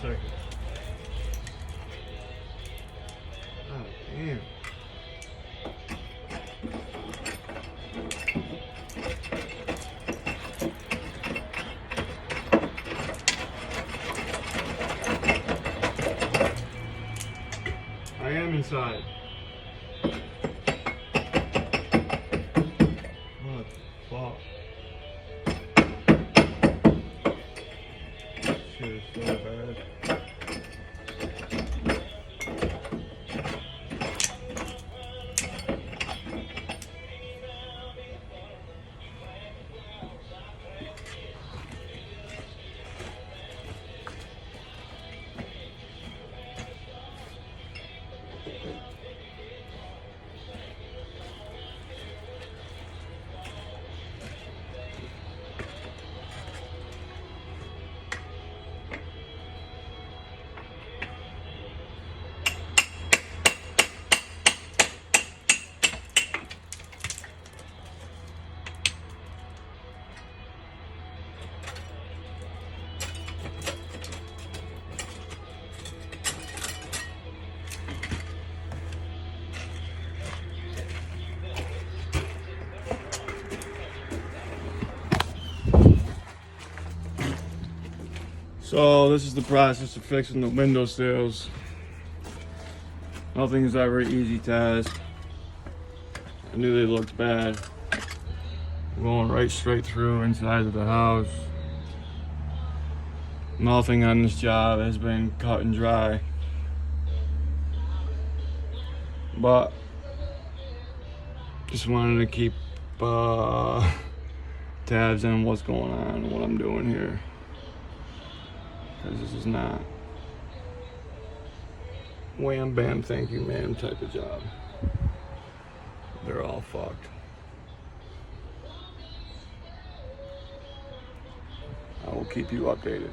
second. Oh, damn. I am inside. What the fuck? Shit is so bad. So this is the process of fixing the window sills. Nothing is ever an easy task. I knew they looked bad. I'm going right straight through inside of the house. Nothing on this job has been cut and dry. But just wanted to keep tabs on what's going on and what I'm doing here. Because this is not wham bam thank you ma'am type of job. They're all fucked. I will keep you updated.